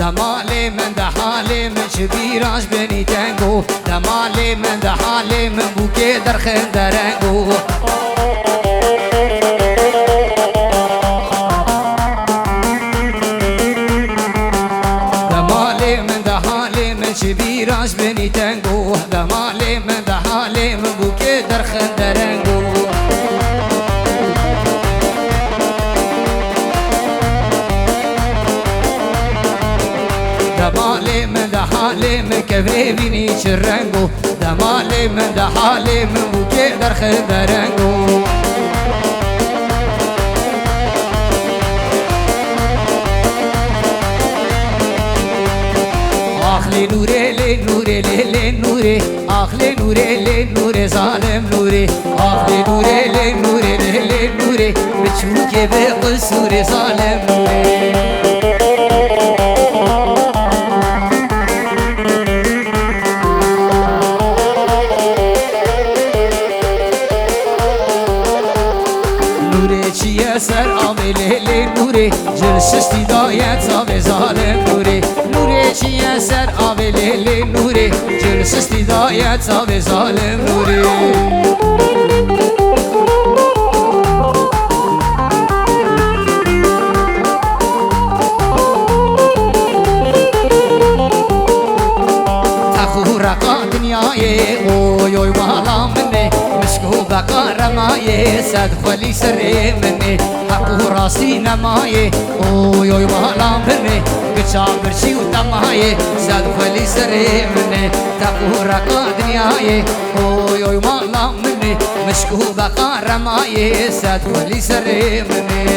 دمالي من دحالي من شبيراش بني تنگو دمالي من دحالي من بوكي درخن درنگو دمالي من دحالي من شبيراش بني تنگو دمالي من دحالي من بوكي درخن درنگو دمالي من دحالي من كفري بيني شرنگو دمالي من دحالي من بوكي درخن درنگو آخلي نوري لي نوري لي لي نوري آخلي نوري لي نوري ظالم نوري آخلي نوري لي نوري لي لي نوري بتشوكي بقصوري ظالم نوري سر آبی لیلی نوری جلسستی دایت آبی ظالم نوری نوری چیه سر آبی لیلی نوری جلسستی دایت آبی ظالم نوری تخورقا دنیای اوی اوی والا منی مشکو بقا رمایه صد خلی سر منی حقو راسی نمایه اوی اوی والا منی گچا برچی و تمایه صد خلی سر منی تخورقا دنیای اوی اوی والا منی مشکو بقا رمایه صد خلی سر منی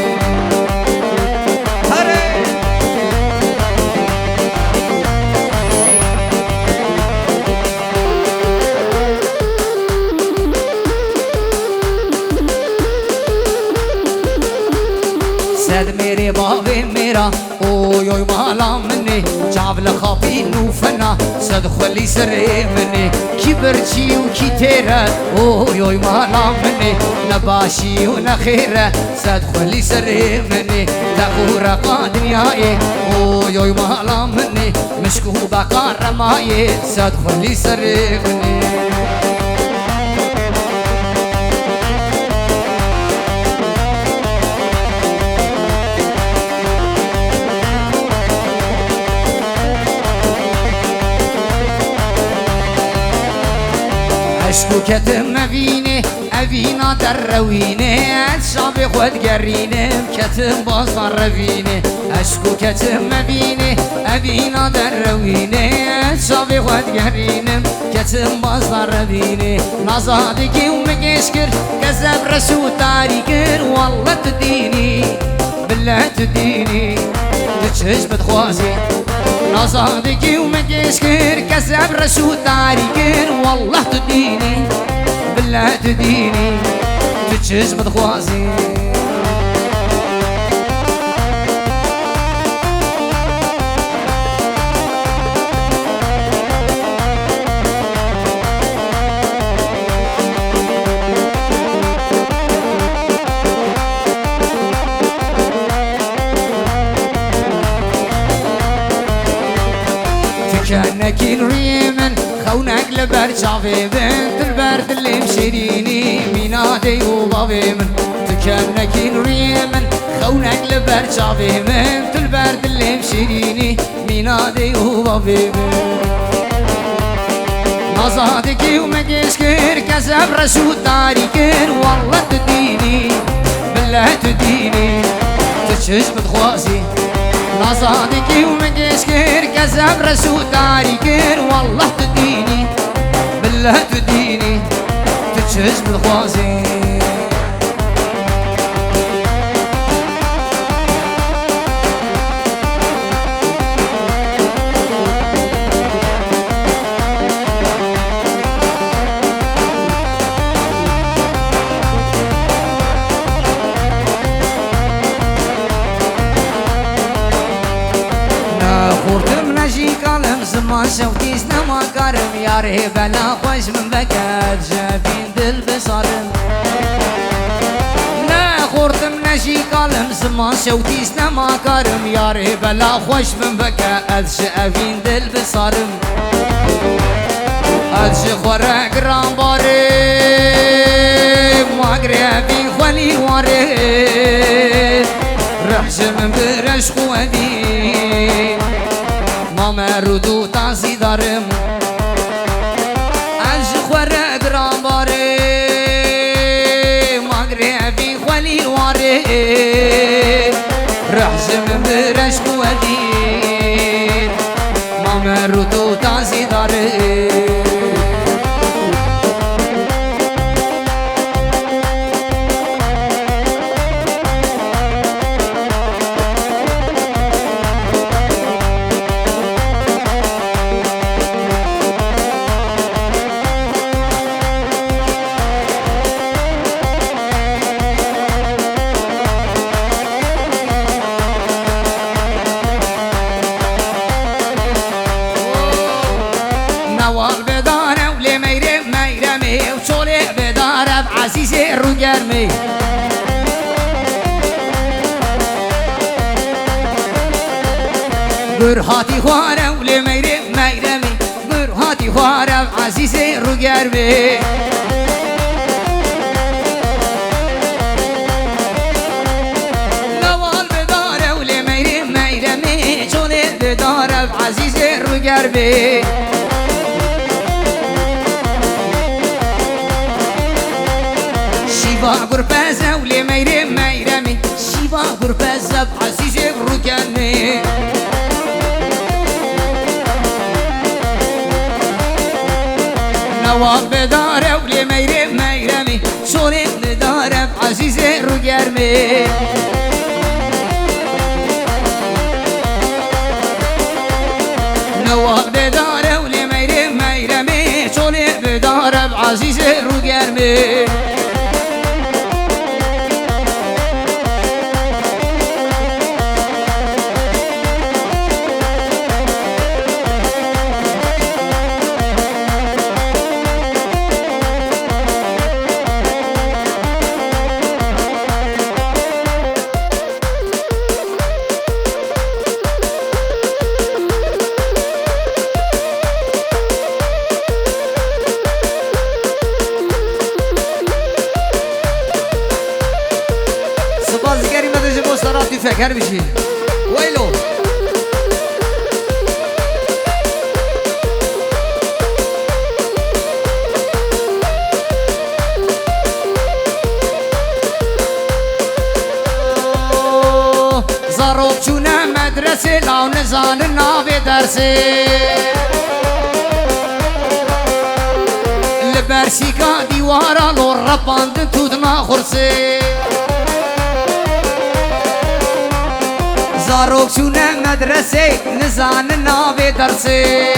سد میری باوی میرا اوی اوی مالا منی جابل خابی نوفنا سد خلی سر منی کی برچی و کی تیره اوی اوی مالا منی نباشی و نخیره سد خلی سر منی تخورقا دنیای اوی اوی مالا منی مشکو بقا رمای سد خلی سر منی اشکو کتم مبینه اوینا در روینه شاب خود گرینه کتم باز من روینه اشکو کتم مبینه اوینا در روینه شاب خود گرینه کتم باز من روینه نزادگی و مگش کر کذب رسو تاری کر والله تدینی بالله تدینی تچش بتخوازی نزادگی و مگش کر کذب رسو تاری کر والله تدینی بالله تديني تجهز بتخوازي تكنك الريمن خونك لبرشافي بنت البرد اللي مشيريني مينادي وبابي من تكنك الريمن خونك لبرشافي بنت البرد اللي مشيريني مينادي وبابي من نزادكي ومجيش كير كسب رسول تاريكير والله تديني بالله تديني تشج بتخوازي نزادكي ومجيش كير كسب رسول تاريكير والله تديني بالله تديني تشج بتخوازي زمان شوتيش نما كرم يا رهبنا خوش من بكات جابين دل بصارم قرتم نجی کالم زمان شوتیش نما کارم یاره بلا خوش من بکه ادش اوین دل بسارم ادش خوره گران باره ماگربی خلی واره رحش من برش خوادی ما مرودو تازی دارم ادش خوره گران باره ماگربی خلی واره رحش من برش خوادی ما مرودو تازی دارم عزیز رو گرمی برهاتی خوارم لی میرمی برهاتی خوارم عزیز رو گرمی نوال بدارم لی میرمی چونه بدارم عزیز رو گرمی شیوا گرپزه ولی میرمی شیوا گرپزه عزیز رو گرمی نواب بداره ولی میرمی شوری بداره عزیز رو گرمی نواب بداره ولی میرمی شوری بداره عزیز رو گرمی فکر بشی ویلو زاروب چونه مدرسه لاو نزان ناو درسه لبرسیکا دیوارا لور رپاند تودنا خورسه زاروب چونه مدرسه نزان ناو درسه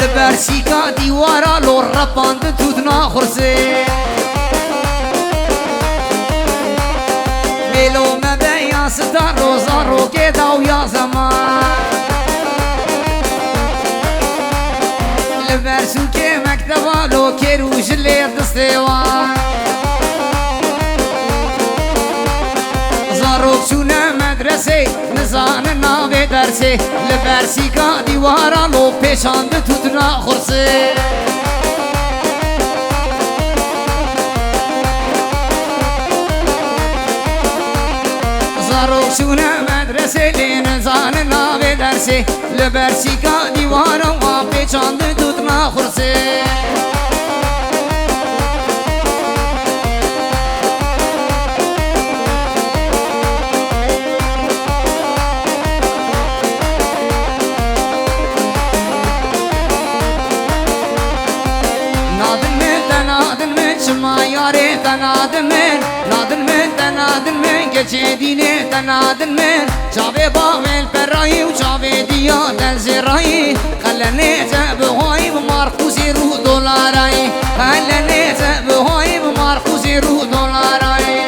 لبرسیکا دیوارا لور رپاند تودنا خورسه ملو مبیا ستار روزا رو که داو یا زمان لبرسو که مکتبا لو که روش لیر دستوان زاروب چونه مدرسه نزان ناو درسه لبرسیکا دیوارا لو پیشاند تودنا خورسه زاروب چونه مدرسه نزان ناو درسه لبرسیکا دیوارا لو پیشاند تودنا خورسه یاره تنادن من گچه دینه تنادن من چاوه باویل پرایی و چاوه دیا تنزرایی خلنه زبهایی بمارکوزی رو دولارایی خلنه زبهایی بمارکوزی رو دولارایی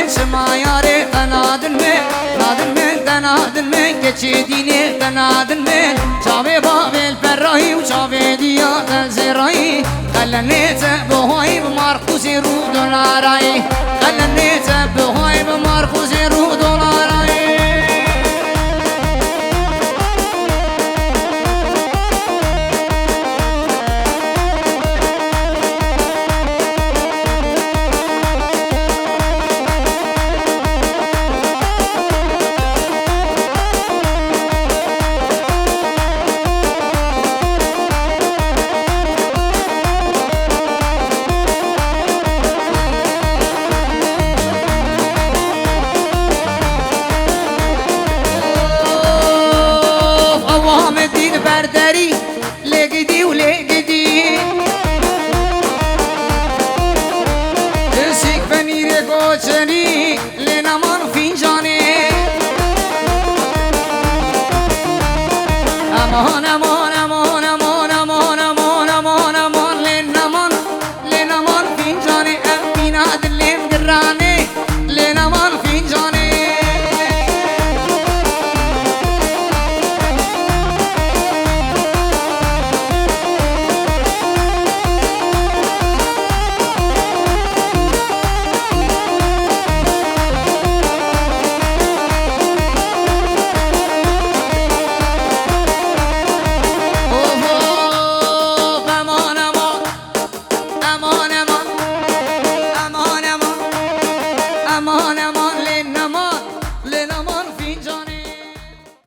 شما یاری تنادن من نادن من تنادن من کچی دینه تنادن من چاوه بابل فرایی و چاوه دیا تنزیرایی خلنیت بهایی بمارخوزی رو دنارایی خلنیت بهایی بمارخوزی